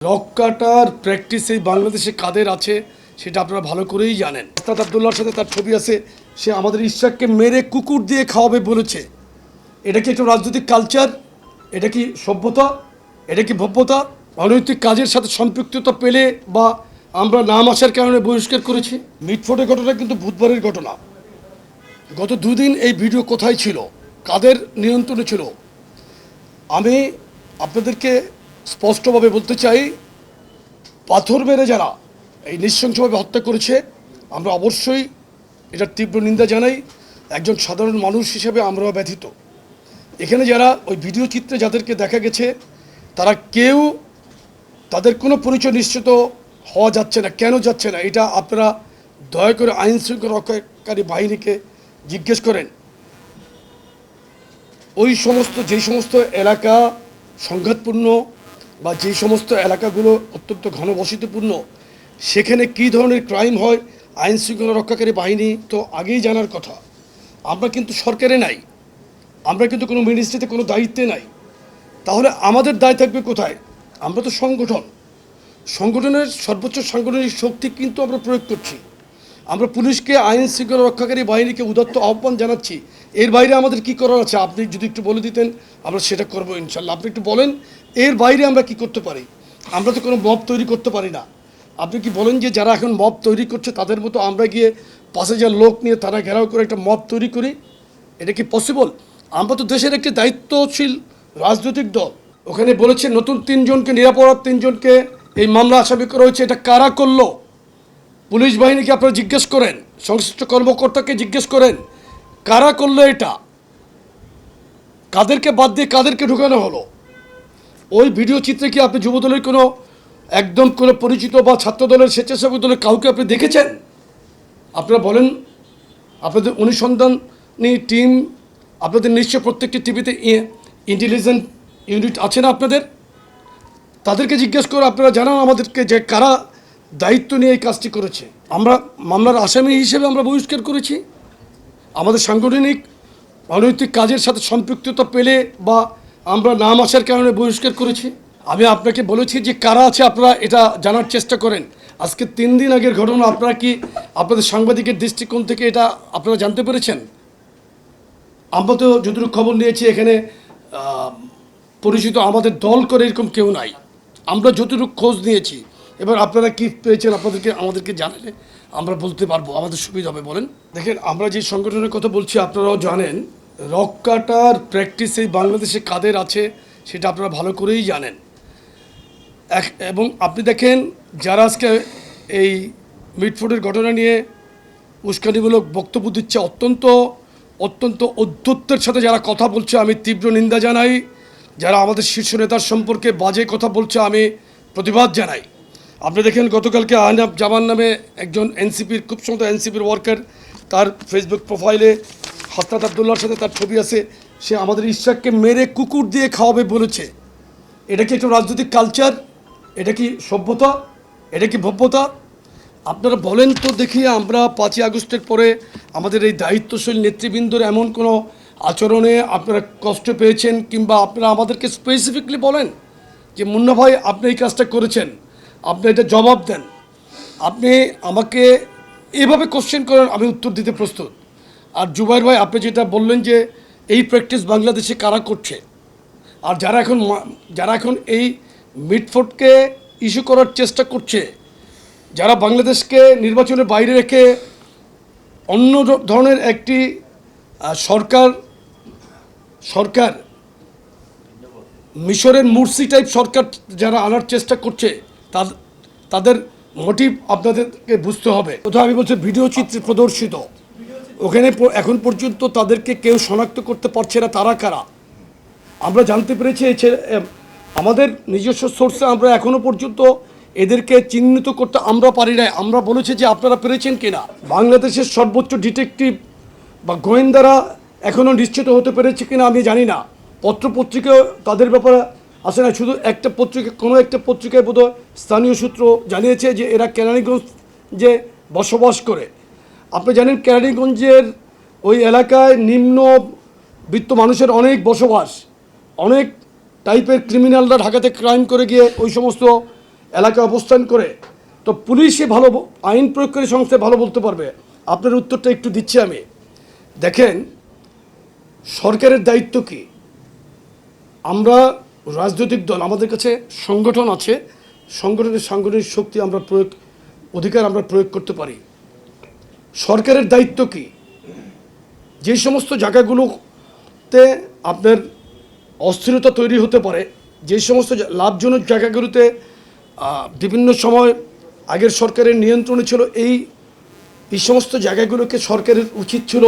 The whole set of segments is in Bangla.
রক কাটার প্র্যাকটিস এই বাংলাদেশে কাদের আছে সেটা আপনারা ভালো করেই জানেন। ওস্তাদ আবদুল্লাহর সাথে তার ছবি আছে, সে আমাদের ইশরাককে মেরে কুকুর দিয়ে খাওয়াবে বলেছে। এটা কি একটা রাজনৈতিক কালচার? এটা কি সভ্যতা? এটা কি ভব্যতা? অনৈতিক কাজের সাথে সম্পৃক্ততা পেলে বা আমরা নাম আসার কারণে বহিষ্কার করেছি। মিটফোর্ডের ঘটনা কিন্তু বুধবারের ঘটনা। গত দুদিন এই ভিডিও কোথায় ছিল, কাদের নিয়ন্ত্রণে ছিল? আমি আপনাদেরকে স্পষ্টভাবে বলতে চাই, পাথর মেরে যারা এই নৃশংসভাবে হত্যা করেছে, আমরা অবশ্যই এটার তীব্র নিন্দা জানাই। একজন সাধারণ মানুষ হিসেবে আমরাও ব্যথিত। এখানে যারা ওই ভিডিও চিত্রে যাদেরকে দেখা গেছে, তারা কেউ তাদের কোনো পরিচয় নিশ্চিত হওয়া যাচ্ছে না। কেন যাচ্ছে না এটা আপনারা দয়া করে আইন শৃঙ্খলা রক্ষাকারী বাহিনীকে জিজ্ঞেস করেন। ওই সমস্ত যেই সমস্ত এলাকা সংঘাতপূর্ণ বা যেই সমস্ত এলাকাগুলো অত্যন্ত ঘনবসতিপূর্ণ, সেখানে কী ধরনের ক্রাইম হয় আইন শৃঙ্খলা রক্ষাকারী বাহিনী তো আগেই জানার কথা। আমরা কিন্তু সরকারে নাই, আমরা কিন্তু কোনো মিনিস্ট্রিতে কোনো দায়িত্বে নাই। তাহলে আমাদের দায় থাকবে কোথায়? আমরা তো সংগঠনের সর্বোচ্চ সাংগঠনিক শক্তি কিন্তু আমরা প্রয়োগ করছি। আমরা পুলিশকে, আইন শৃঙ্খলা রক্ষাকারী বাহিনীকে উদাত্ত আহ্বান জানাচ্ছি। এর বাইরে আমাদের কি করার আছে আপনি যদি একটু বলে দিতেন, আমরা সেটা করবো ইনশাল্লাহ। আপনি একটু বলেন এর বাইরে আমরা কি করতে পারি? আমরা তো কোনো মব তৈরি করতে পারি না। আপনি কি বলেন যে যারা এখন মব তৈরি করছে তাদের মতো আমরা গিয়ে 5,000 লোক নিয়ে তারা ঘেরাও করে একটা মব তৈরি করি? এটা কি পসিবল? আমরা তো দেশের একটি দায়িত্বশীল রাজনৈতিক দল। ওখানে বলেছে নতুন 3 জনকে, নিরাপরাধ 3 জনকে এই মামলা আসামি করা হয়েছে। এটা কারা করলো? পুলিশ বাহিনীকে আপনারা জিজ্ঞেস করেন, সংশ্লিষ্ট কর্মকর্তাকে জিজ্ঞেস করেন কারা করলো এটা, কাদেরকে বাদ দিয়ে কাদেরকে ঢুকানো হলো। ওই ভিডিও চিত্রে কি আপনি যুবদলের কোনো একদম কোনো পরিচিত বা ছাত্রদলের, স্বেচ্ছাসেবক দলের কাউকে আপনি দেখেছেন? আপনারা বলেন, আপনাদের অনুসন্ধানী টিম, আপনাদের নিশ্চয় প্রত্যেকটি টিভিতে ইন্টেলিজেন্স ইউনিট আছে না আপনাদের? তাদেরকে জিজ্ঞেস করে আপনারা জানান আমাদেরকে যে কারা দায়িত্ব নিয়ে এই কাজটি করেছে। আমরা মামলার আসামি হিসেবে আমরা বহিষ্কার করেছি। আমাদের সাংগঠনিক অনৈতিক কাজের সাথে সম্পৃক্ততা পেলে বা আমরা নাম আসার কারণে বহিষ্কার করেছি। আমি আপনাকে বলেছি যে কারা আছে আপনারা এটা জানার চেষ্টা করেন। আজকে 3 দিন আগের ঘটনা, আপনারা কি আপনাদের সাংবাদিকের দৃষ্টিকোণ থেকে এটা আপনারা জানতে পেরেছেন? আমরা তো যতটুকু খবর নিয়েছি এখানে পরিচিত আমাদের দল করে এরকম কেউ নাই। আমরা যতটুকু খোঁজ নিয়েছি, এবার আপনারা কি পেয়েছেন আমাদেরকে জানালে আমরা বলতে পারবো, আমাদের সুবিধা হবে। বলেন। দেখেন, আমরা যে সংগঠনের কথা বলছি আপনারাও জানেন, রক কাটার প্র্যাকটিস এই বাংলাদেশে কাদের আছে সেটা আপনারা ভালো করেই জানেন। এবং আপনি দেখেন যারা আজকে এই মিটফোর্ডের ঘটনা নিয়ে উস্কানিমূলক বক্তব্য দিচ্ছে, অত্যন্ত ঔদ্ধত্যের সাথে যারা কথা বলছে, আমি তীব্র নিন্দা জানাই। যারা আমাদের শীর্ষ নেতার সম্পর্কে বাজে কথা বলছে, আমি প্রতিবাদ জানাই। আপনি দেখেন গতকালকে আহনাব জামান নামে একজন এনসিপির, খুব সম্ভবত এনসিপির ওয়ার্কার, তার ফেসবুক প্রোফাইলে ওস্তাদ আবদুল্লাহর সাথে তার ছবি আছে, সে আমাদের ইশরাককে মেরে কুকুর দিয়ে খাওয়াবে বলেছে। এটা কি একটা রাজনৈতিক কালচার? এটা কি সভ্যতা? এটা কি ভব্যতা? আপনারা বলেন তো দেখি, আমরা 5ই আগস্টের পরে আমাদের এই দায়িত্বশীল নেতৃবৃন্দর এমন কোনো আচরণে আপনারা কষ্ট পেয়েছেন, কিংবা আপনারা আমাদেরকে স্পেসিফিকলি বলেন যে মুন্না ভাই আপনি এই কাজটা করেছেন, আপনি এটা জবাব দেন। আপনি আমাকে এভাবে কোশ্চেন করেন, আমি উত্তর দিতে প্রস্তুত। আর জুবাইর ভাই, আপনি যেটা বললেন যে এই প্র্যাকটিস বাংলাদেশে কারা করছে, আর যারা এখন এই মিটফোর্ডকে ইস্যু করার চেষ্টা করছে, যারা বাংলাদেশকে নির্বাচনের বাইরে রেখে অন্য ধরনের একটি সরকার মিশরের মুরসি টাইপ সরকার যারা আনার চেষ্টা করছে, তাদের মোটিভ আপনাদেরকে বুঝতে হবে। কোথাও আমি বলছি ভিডিও চিত্রে প্রদর্শিত, ওখানে এখন পর্যন্ত তাদেরকে কেউ শনাক্ত করতে পারছে না তারা কারা। আমরা জানতে পেরেছি আমাদের নিজস্ব সোর্সে, আমরা এখনও পর্যন্ত এদেরকে চিহ্নিত করতে আমরা পারি না। আমরা বলেছি যে আপনারা পেরেছেন কিনা। বাংলাদেশের সর্বোচ্চ ডিটেকটিভ বা গোয়েন্দারা এখনও নিশ্চিত হতে পেরেছে কিনা আমি জানি না। পত্রপত্রিকাও তাদের ব্যাপারে আসে না। শুধু কোনো একটা পত্রিকায় বোধহয় স্থানীয় সূত্র জানিয়েছে যে এরা কেরানীগঞ্জে বসবাস করে। আপনি জানেন কেরানীগঞ্জের ওই এলাকায় নিম্নবিত্ত মানুষের অনেক বসবাস, অনেক টাইপের ক্রিমিনালরা ঢাকাতে ক্রাইম করে গিয়ে ওই সমস্ত এলাকায় অবস্থান করে, তো পুলিশই ভালো, আইন প্রয়োগকারী সংস্থায় ভালো বলতে পারবে। আপনার উত্তরটা একটু দিচ্ছি আমি। দেখেন, সরকারের দায়িত্ব কি? আমরা রাজনৈতিক দল, আমাদের কাছে সংগঠন আছে, সংগঠনের সাংগঠনিক শক্তি আমরা অধিকার আমরা প্রয়োগ করতে পারি। সরকারের দায়িত্ব কি? যে সমস্ত জায়গাগুলোতে আপনার অস্থিরতা তৈরি হতে পারে, যে সমস্ত লাভজনক জায়গাগুলোতে বিভিন্ন সময় আগের সরকারের নিয়ন্ত্রণে ছিল, এই সমস্ত জায়গাগুলোকে সরকারের উচিত ছিল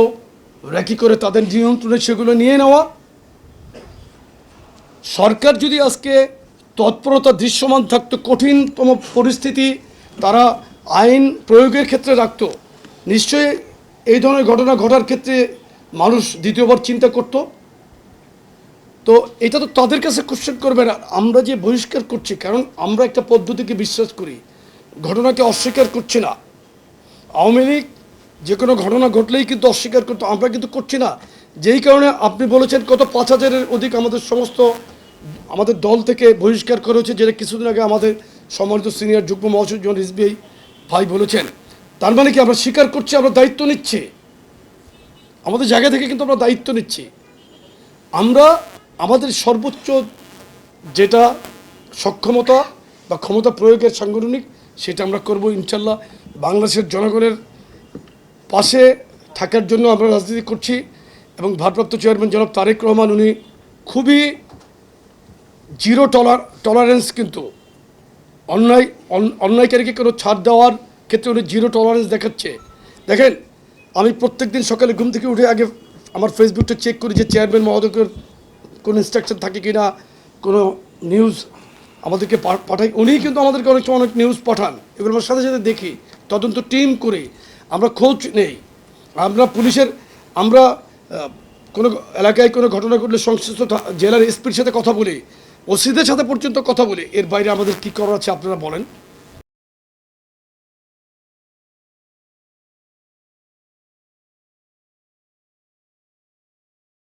র্যাকি করে তাদের নিয়ন্ত্রণে সেগুলো নিয়ে নেওয়া। সরকার যদি আজকে তৎপরতা দৃশ্যমান থাকতো, কঠিনতম পরিস্থিতি তারা আইন প্রয়োগের ক্ষেত্রে রাখতো, নিশ্চয়ই এই ধরনের ঘটনা ঘটার ক্ষেত্রে মানুষ দ্বিতীয়বার চিন্তা করত। তো এটা তো তাদের কাছে কোশ্চেন করবে না। আমরা যে বহিষ্কার করছি, কারণ আমরা একটা পদ্ধতিকে বিশ্বাস করি, ঘটনাকে অস্বীকার করছি না। আওয়ামী লীগ যে কোনো ঘটনা ঘটলেই কিন্তু অস্বীকার করতো, আমরা কিন্তু করছি না। যেই কারণে আপনি বলেছেন কত 5,000-এর অধিক আমাদের দল থেকে বহিষ্কার করা হয়েছে, যেটা কিছুদিন আগে আমাদের সম্মানিত সিনিয়র যুগ্ম মহাসচিব জন রিজভী ভাই বলেছেন। তার মানে কি আমরা স্বীকার করছি, আমরা দায়িত্ব নিচ্ছি, আমাদের জায়গা থেকে কিন্তু আমরা দায়িত্ব নিচ্ছি। আমরা আমাদের সর্বোচ্চ যেটা সক্ষমতা বা ক্ষমতা প্রয়োগের সাংগঠনিক, সেটা আমরা করব ইনশাল্লাহ। বাংলাদেশের জনগণের পাশে থাকার জন্য আমরা রাজনীতি করছি। এবং ভারপ্রাপ্ত চেয়ারম্যান জনাব তারেক রহমান, উনি খুবই জিরো টলারেন্স, কিন্তু অন্যায়কারীকে কোনো ছাড় দেওয়ার ক্ষেত্রে উনি জিরো টলারেন্স দেখাচ্ছে। দেখেন, আমি প্রত্যেক দিন সকালে ঘুম থেকে উঠে আগে আমার ফেসবুকটা চেক করি যে চেয়ারম্যান মহোদয়ের কোনো ইনস্ট্রাকশন থাকে কি না, কোনো নিউজ আমাদেরকে পাঠাই। উনিই কিন্তু আমাদেরকে অনেক সময় অনেক নিউজ পাঠান, এগুলো আমার সাথে সাথে দেখি, তদন্ত টিম করি, আমরা খোঁজ নেই। আমরা কোনো এলাকায় কোনো ঘটনা ঘটলে সংশ্লিষ্ট জেলার এসপির সাথে কথা বলি, ওসিদের সাথে পর্যন্ত কথা বলি। এর বাইরে আমাদের কী করার আছে আপনারা বলেন?